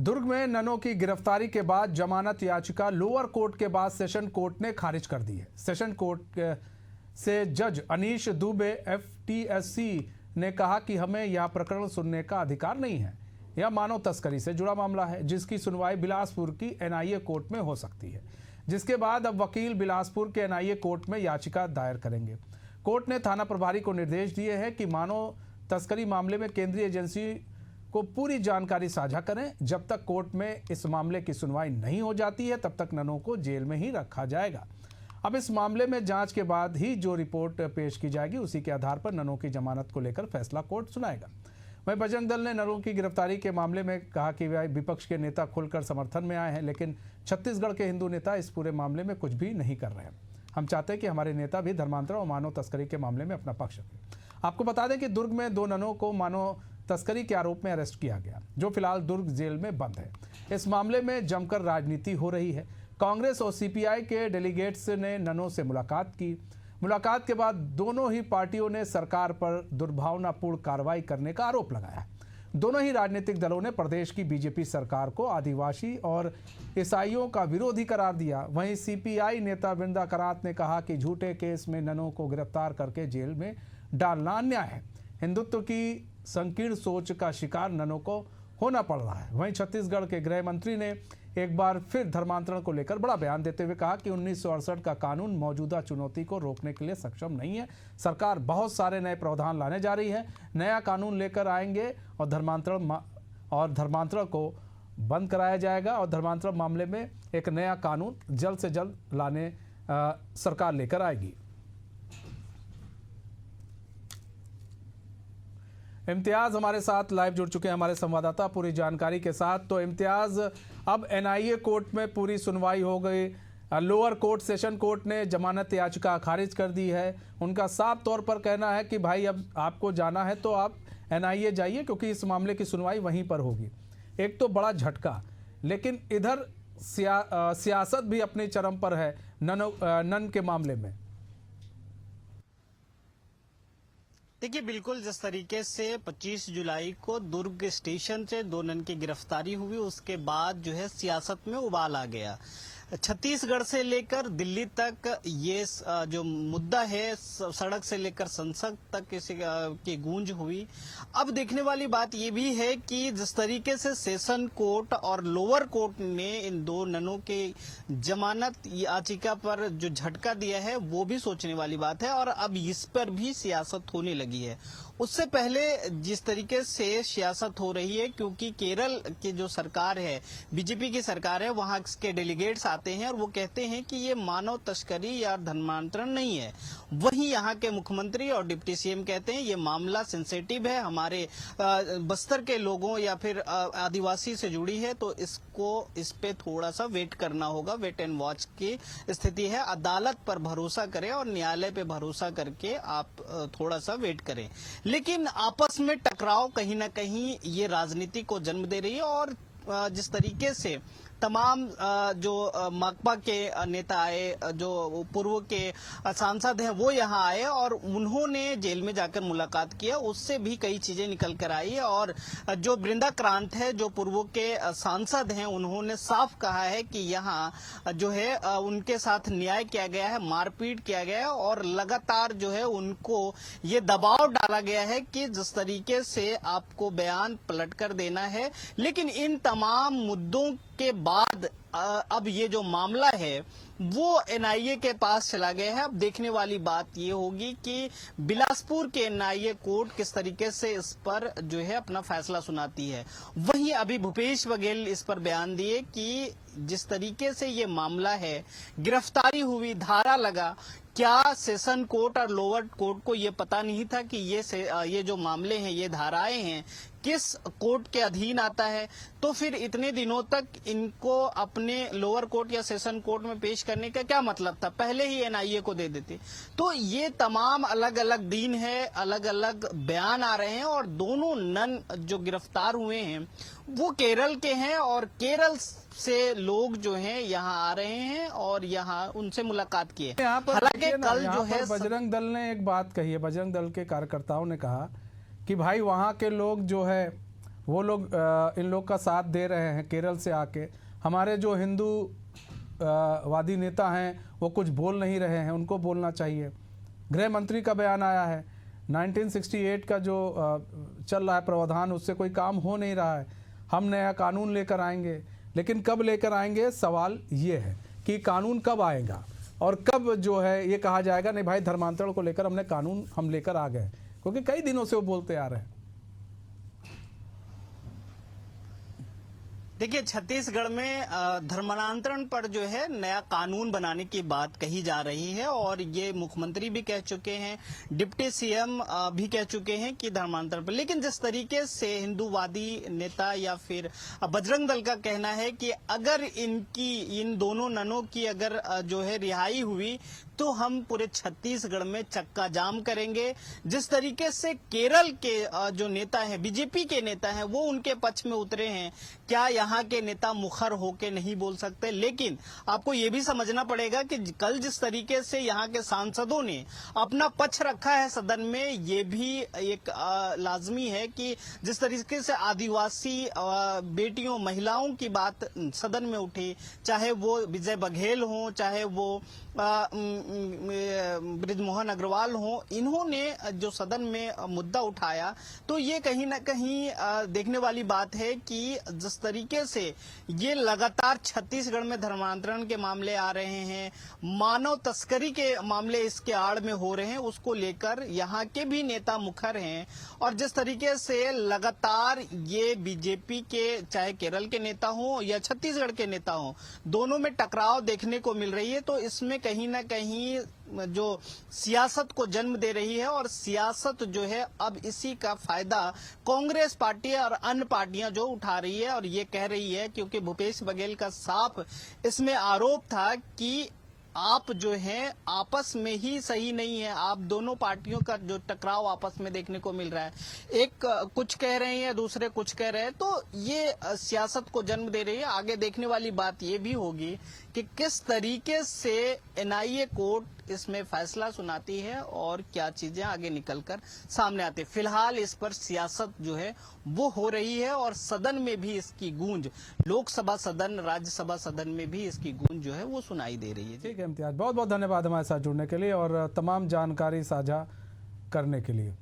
दुर्ग में ननों की गिरफ्तारी के बाद जमानत याचिका लोअर कोर्ट के बाद सेशन कोर्ट ने खारिज कर दी है। सेशन कोर्ट से जज अनीश दुबे FTSC ने कहा कि हमें यह प्रकरण सुनने का अधिकार नहीं है। यह मानव तस्करी से जुड़ा मामला है जिसकी सुनवाई बिलासपुर की NIA कोर्ट में हो सकती है, जिसके बाद अब वकील बिलासपुर के NIA कोर्ट में याचिका दायर करेंगे। कोर्ट ने थाना प्रभारी को निर्देश दिए हैं कि मानव तस्करी मामले में केंद्रीय एजेंसी को पूरी जानकारी साझा करें। जब तक कोर्ट में इस मामले की सुनवाई नहीं हो जाती है तब तक ननों को जेल में ही रखा जाएगा। अब इस मामले में जांच के बाद ही जो रिपोर्ट पेश की जाएगी उसी के आधार पर ननों की जमानत को लेकर फैसला कोर्ट सुनाएगा। वहीं बजरंग दल ने ननों की गिरफ्तारी के मामले में कहा कि विपक्ष के नेता खुलकर समर्थन में आए हैं, लेकिन छत्तीसगढ़ के हिंदू नेता इस पूरे मामले में कुछ भी नहीं कर रहे हैं। हम चाहते हैं कि हमारे नेता भी धर्मांतरण और मानव तस्करी के मामले में अपना पक्ष रखें। आपको बता दें कि दुर्ग में 2 ननों को मानव तस्करी के आरोप में अरेस्ट किया गया, जो फिलहाल दुर्ग जेल में बंद है। इस मामले में जमकर राजनीति हो रही है। कांग्रेस और CPI के डेलीगेट्स ने ननों से मुलाकात की। मुलाकात के बाद दोनों ही पार्टियों ने सरकार पर दुर्भावनापूर्ण कार्रवाई करने का आरोप लगाया। दोनों ही राजनीतिक दलों ने प्रदेश की BJP सरकार को आदिवासी और ईसाइयों का विरोधी करार दिया। वहीं CPI नेता वृंदा करात ने कहा कि झूठे केस में ननों को गिरफ्तार करके जेल में डालना अन्याय है। हिंदुत्व की संकीर्ण सोच का शिकार ननों को होना पड़ रहा है। वहीं छत्तीसगढ़ के गृह मंत्री ने एक बार फिर धर्मांतरण को लेकर बड़ा बयान देते हुए कहा कि 1968 का कानून मौजूदा चुनौती को रोकने के लिए सक्षम नहीं है। सरकार बहुत सारे नए प्रावधान लाने जा रही है, नया कानून लेकर आएंगे और धर्मांतरण को बंद कराया जाएगा और धर्मांतरण मामले में एक नया कानून जल्द से जल्द लाने सरकार लेकर आएगी। इम्तियाज हमारे साथ लाइव जुड़ चुके हैं, हमारे संवाददाता पूरी जानकारी के साथ। तो इम्तियाज, अब NIA कोर्ट में पूरी सुनवाई हो गई। लोअर कोर्ट सेशन कोर्ट ने जमानत याचिका खारिज कर दी है। उनका साफ तौर पर कहना है कि भाई अब आपको जाना है तो आप NIA जाइए, क्योंकि इस मामले की सुनवाई वहीं पर होगी। एक तो बड़ा झटका, लेकिन इधर सियासत भी अपने चरम पर है नन के मामले में। देखिए, बिल्कुल जिस तरीके से 25 जुलाई को दुर्ग स्टेशन से 2 नन की गिरफ्तारी हुई, उसके बाद जो है सियासत में उबाल आ गया। छत्तीसगढ़ से लेकर दिल्ली तक ये जो मुद्दा है, सड़क से लेकर संसद तक इसी की गूंज हुई। अब देखने वाली बात ये भी है कि जिस तरीके से सेशन कोर्ट और लोअर कोर्ट ने इन 2 ननों के जमानत याचिका पर जो झटका दिया है, वो भी सोचने वाली बात है और अब इस पर भी सियासत होने लगी है। उससे पहले जिस तरीके से सियासत हो रही है, क्योंकि केरल की जो सरकार है, BJP की सरकार है, वहां के डेलीगेट्स आते हैं और वो कहते हैं कि ये मानव तस्करी या धर्मांतरण नहीं है। वहीं यहाँ के मुख्यमंत्री और डिप्टी CM कहते हैं ये मामला सेंसिटिव है, हमारे बस्तर के लोगों या फिर आदिवासी से जुड़ी है, तो इस पे थोड़ा सा वेट करना होगा। वेट एंड वॉच की स्थिति है। अदालत पर भरोसा करें और न्यायालय पे भरोसा करके आप थोड़ा सा वेट करें। लेकिन आपस में टकराव कहीं ना कहीं ये राजनीति को जन्म दे रही है और जिस तरीके से तमाम जो माकपा के नेता आए, जो पूर्व के सांसद हैं, वो यहाँ आए और उन्होंने जेल में जाकर मुलाकात किया, उससे भी कई चीजें निकल कर आई। और जो वृंदा करात है, जो पूर्व के सांसद हैं, उन्होंने साफ कहा है कि यहाँ जो है उनके साथ न्याय किया गया है, मारपीट किया गया है और लगातार जो है उनको ये दबाव डाला गया है कि जिस तरीके से आपको बयान पलट कर देना है। लेकिन इन तमाम मुद्दों के बाद अब ये जो मामला है वो NIA के पास चला गया है। अब देखने वाली बात ये होगी कि बिलासपुर के NIA कोर्ट किस तरीके से इस पर जो है अपना फैसला सुनाती है। वहीं अभी भूपेश बघेल इस पर बयान दिए कि जिस तरीके से ये मामला है, गिरफ्तारी हुई, धारा लगा, क्या सेशन कोर्ट और लोअर कोर्ट को ये पता नहीं था कि ये जो मामले हैं, ये धाराएं हैं, किस कोर्ट के अधीन आता है? तो फिर इतने दिनों तक इनको अपने लोअर कोर्ट या सेशन कोर्ट में पेश करने का क्या मतलब था? पहले ही NIA को दे देते। तो ये तमाम अलग अलग दिन है, अलग अलग बयान आ रहे हैं और दोनों नन जो गिरफ्तार हुए हैं वो केरल के हैं और केरल से लोग जो हैं यहाँ आ रहे हैं और यहाँ उनसे मुलाकात की है। हालांकि कल जो है बजरंग दल ने एक बात कही है, बजरंग दल के कार्यकर्ताओं ने कहा कि भाई वहाँ के लोग जो है वो लोग इन लोग का साथ दे रहे हैं केरल से आके। हमारे जो हिंदू वादी नेता हैं वो कुछ बोल नहीं रहे हैं, उनको बोलना चाहिए। गृह मंत्री का बयान आया है 1968 का जो चल रहा है प्रावधान, उससे कोई काम हो नहीं रहा है। हम नया कानून लेकर आएंगे, लेकिन कब लेकर आएंगे, सवाल ये है कि कानून कब आएगा और कब जो है ये कहा जाएगा नहीं भाई धर्मांतरण को लेकर हमने कानून हम लेकर आ गए, क्योंकि कई दिनों से वो बोलते आ रहे हैं। देखिए, छत्तीसगढ़ में धर्मांतरण पर जो है नया कानून बनाने की बात कही जा रही है और ये मुख्यमंत्री भी कह चुके हैं, डिप्टी सीएम भी कह चुके हैं कि धर्मांतरण पर। लेकिन जिस तरीके से हिंदूवादी नेता या फिर बजरंग दल का कहना है कि अगर इन दोनों ननों की अगर जो है रिहाई हुई तो हम पूरे छत्तीसगढ़ में चक्का जाम करेंगे। जिस तरीके से केरल के जो नेता हैं, बीजेपी के नेता हैं, वो उनके पक्ष में उतरे हैं, क्या यहाँ के नेता मुखर होके नहीं बोल सकते? लेकिन आपको ये भी समझना पड़ेगा कि कल जिस तरीके से यहाँ के सांसदों ने अपना पक्ष रखा है सदन में, ये भी एक लाजमी है कि जिस तरीके से आदिवासी बेटियों महिलाओं की बात सदन में उठी, चाहे वो विजय बघेल हो, चाहे वो बृजमोहन अग्रवाल हो, इन्होंने जो सदन में मुद्दा उठाया, तो ये कहीं ना कहीं देखने वाली बात है कि जिस तरीके से ये लगातार छत्तीसगढ़ में धर्मांतरण के मामले आ रहे हैं, मानव तस्करी के मामले इसके आड़ में हो रहे हैं, उसको लेकर यहाँ के भी नेता मुखर हैं। और जिस तरीके से लगातार ये बीजेपी के चाहे केरल के नेता हो या छत्तीसगढ़ के नेता हो, दोनों में टकराव देखने को मिल रही है, तो इसमें कहीं ना कहीं जो सियासत को जन्म दे रही है और सियासत जो है अब इसी का फायदा कांग्रेस पार्टी और अन्य पार्टियां जो उठा रही है और ये कह रही है, क्योंकि भूपेश बघेल का साफ इसमें आरोप था कि आप जो हैं आपस में ही सही नहीं है, आप दोनों पार्टियों का जो टकराव आपस में देखने को मिल रहा है, एक कुछ कह रहे हैं, दूसरे कुछ कह रहे हैं, तो ये सियासत को जन्म दे रही है। आगे देखने वाली बात ये भी होगी कि किस तरीके से एनआईए कोर्ट इसमें फैसला सुनाती है और क्या चीजें आगे निकलकर सामने आती है। फिलहाल इस पर सियासत जो है वो हो रही है और सदन में भी इसकी गूंज, लोकसभा सदन, राज्यसभा सदन में भी इसकी गूंज जो है वो सुनाई दे रही है। ठीक है इम्तियाज, बहुत बहुत धन्यवाद हमारे साथ जुड़ने के लिए और तमाम जानकारी साझा करने के लिए।